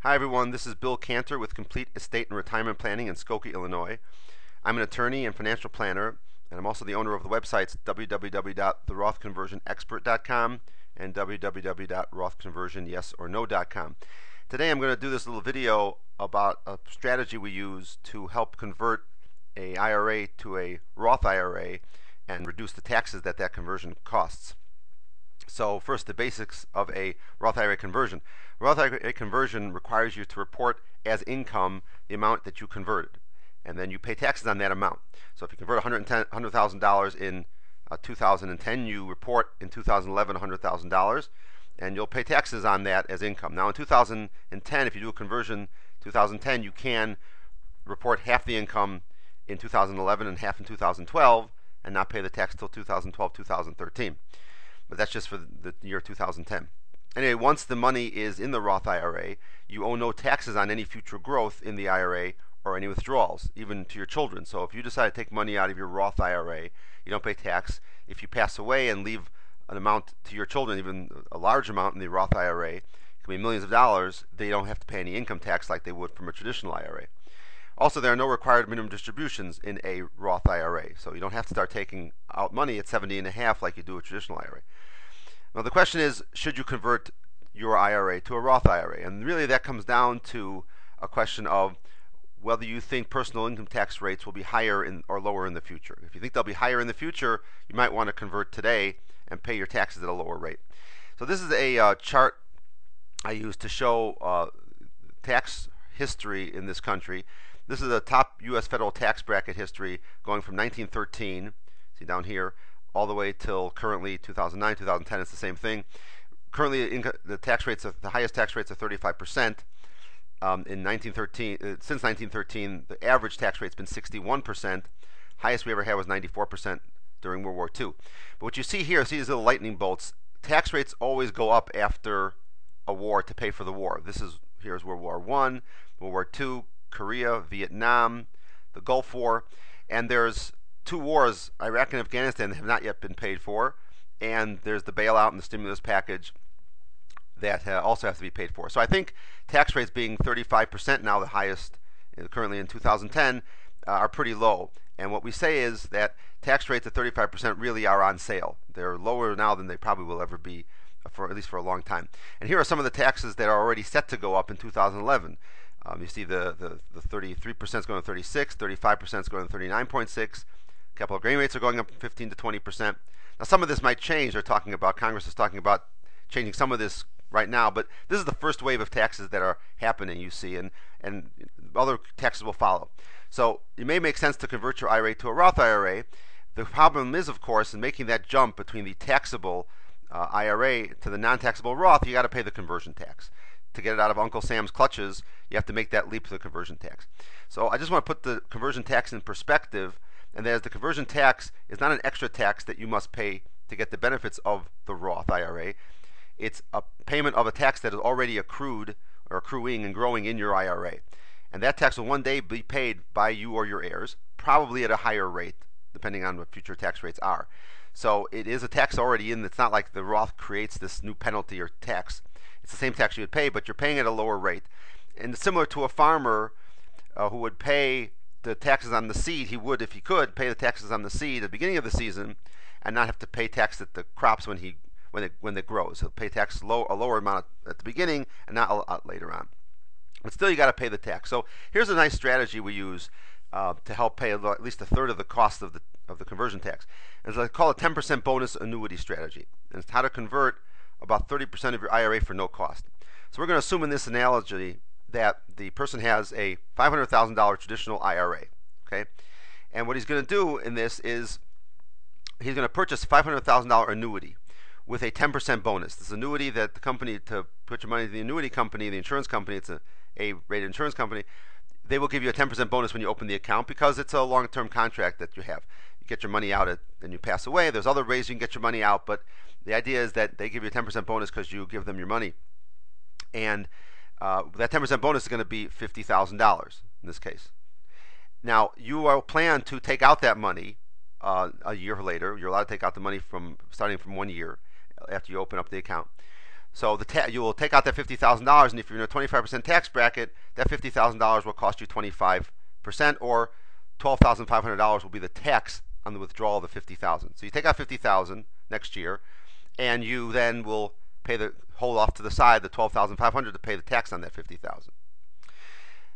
Hi everyone, this is Bill Cantor with Complete Estate and Retirement Planning in Skokie, Illinois. I'm an attorney and financial planner, and I'm also the owner of the websites www.therothconversionexpert.com and www.rothconversionyesorno.com. Today I'm going to do this little video about a strategy we use to help convert a IRA to a Roth IRA and reduce the taxes that conversion costs. So first, the basics of a Roth IRA conversion. Roth IRA conversion requires you to report as income the amount that you converted, and then you pay taxes on that amount. So if you convert $100,000 in 2010, you report in 2011 $100,000, and you'll pay taxes on that as income. Now in 2010, if you do a conversion 2010, you can report half the income in 2011 and half in 2012 and not pay the tax till 2012, 2013. But that's just for the year 2010. Anyway, once the money is in the Roth IRA, you owe no taxes on any future growth in the IRA or any withdrawals, even to your children. So if you decide to take money out of your Roth IRA, you don't pay tax. If you pass away and leave an amount to your children, even a large amount in the Roth IRA, it can be millions of dollars, they don't have to pay any income tax like they would from a traditional IRA. Also, there are no required minimum distributions in a Roth IRA, so you don't have to start taking out money at 70 and a half like you do a traditional IRA. Now the question is, should you convert your IRA to a Roth IRA? And really that comes down to a question of whether you think personal income tax rates will be higher or lower in the future. If you think they'll be higher in the future, you might want to convert today and pay your taxes at a lower rate. So this is a chart I use to show tax history in this country. This is the top U.S. federal tax bracket history going from 1913, see down here, all the way till currently 2009, 2010. It's the same thing. Currently, the tax rates, the highest tax rates are 35%. In 1913, since 1913, the average tax rate's been 61%. Highest we ever had was 94% during World War II. But what you see here, see these little lightning bolts. Tax rates always go up after a war to pay for the war. Here's World War I, World War II, Korea, Vietnam, the Gulf War, and there's two wars, Iraq and Afghanistan, that have not yet been paid for, and there's the bailout and the stimulus package that also has to be paid for. So I think tax rates being 35% now, the highest currently in 2010, are pretty low. And what we say is that tax rates at 35% really are on sale. They're lower now than they probably will ever be, at least for a long time. And here are some of the taxes that are already set to go up in 2011. You see the 33% is going to 36, 35% is going to 39.6. Capital gain rates are going up 15 to 20%. Now some of this might change. Congress is talking about changing some of this right now, but this is the first wave of taxes that are happening, you see, and other taxes will follow. So it may make sense to convert your IRA to a Roth IRA. The problem is, of course, in making that jump between the taxable IRA to the non-taxable Roth, you got to pay the conversion tax. To get it out of Uncle Sam's clutches, you have to make that leap to the conversion tax. So I just want to put the conversion tax in perspective, and that is the conversion tax is not an extra tax that you must pay to get the benefits of the Roth IRA. It's a payment of a tax that is already accrued or accruing and growing in your IRA. And that tax will one day be paid by you or your heirs, probably at a higher rate, depending on what future tax rates are. So it is a tax already in. It's not like the Roth creates this new penalty or tax. It's the same tax you would pay, but you're paying at a lower rate. And similar to a farmer who would pay the taxes on the seed, he would, if he could, pay the taxes on the seed at the beginning of the season and not have to pay tax at the crops when it grows. He'll pay tax a lower amount at the beginning and not a lot later on. But still, you got to pay the tax. So here's a nice strategy we use to help pay at least a third of the cost of the conversion tax. It's called a 10% bonus annuity strategy. And it's how to convert about 30% of your IRA for no cost. So we're going to assume in this analogy that the person has a $500,000 traditional IRA, okay? And what he's going to do in this is he's going to purchase a $500,000 annuity with a 10% bonus. This annuity that the company, to put your money in the annuity company, the insurance company, it's a A-rated insurance company, they will give you a 10% bonus when you open the account because it's a long-term contract that you have. You get your money out and you pass away. There's other ways you can get your money out, but the idea is that they give you a 10% bonus because you give them your money. And that 10% bonus is going to be $50,000 in this case. Now, you will plan to take out that money a year later. You're allowed to take out the money starting from 1 year after you open up the account. So you will take out that $50,000, and if you're in a 25% tax bracket, that $50,000 will cost you 25%, or $12,500 will be the tax on the withdrawal of the $50,000. So you take out $50,000 next year, and you then will hold off to the side the $12,500 to pay the tax on that $50,000.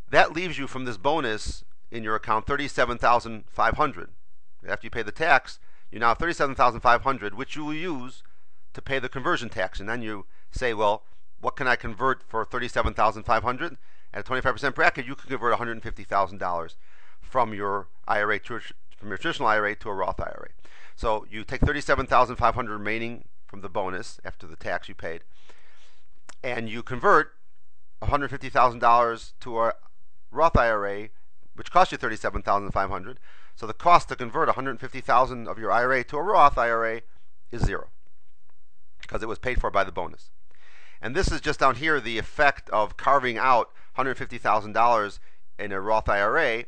That leaves you from this bonus in your account $37,500. After you pay the tax, you now have $37,500, which you will use to pay the conversion tax. And then you say, well, what can I convert for $37,500? At a 25% bracket, you can convert $150,000 from your IRA from your traditional IRA to a Roth IRA. So you take $37,500 remaining from the bonus after the tax you paid, and you convert $150,000 to a Roth IRA, which cost you $37,500. So the cost to convert $150,000 of your IRA to a Roth IRA is zero, because it was paid for by the bonus. And this is just down here the effect of carving out $150,000 in a Roth IRA.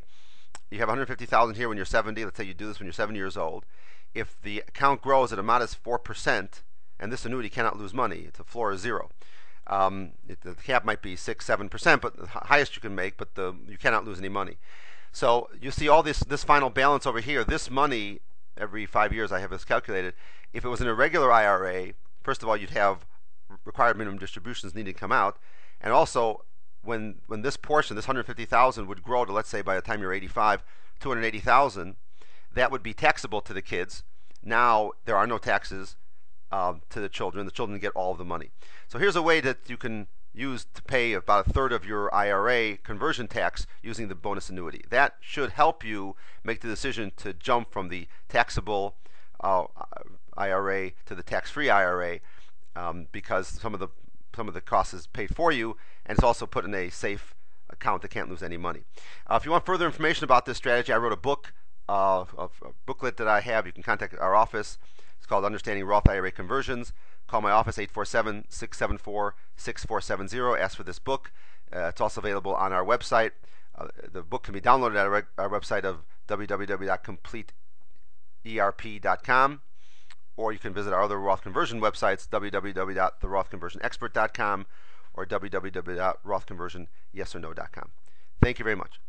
You have $150,000 here when you're 70. Let's say you do this when you're 7 years old. If the account grows at a modest 4%, and this annuity cannot lose money, the floor is zero. The cap might be 6-7%, but the highest you can make, but you cannot lose any money. So you see all this final balance over here. This money, every 5 years I have this calculated. If it was in a regular IRA, first of all, you'd have required minimum distributions needing to come out, and also when this portion, this $150,000, would grow to, let's say by the time you're 85, $280,000, that would be taxable to the kids. Now there are no taxes to the children. The children get all of the money. So here's a way that you can use to pay about a third of your IRA conversion tax using the bonus annuity. That should help you make the decision to jump from the taxable IRA to the tax-free IRA, because some of the cost is paid for you, and it's also put in a safe account that can't lose any money. If you want further information about this strategy, I wrote a book, a booklet that I have. You can contact our office. It's called Understanding Roth IRA Conversions. Call my office, 847-674-6470. Ask for this book. It's also available on our website. The book can be downloaded at our website of www.completeerp.com, or you can visit our other Roth conversion websites, www.therothconversionexpert.com or www.rothconversionyesorno.com. Thank you very much.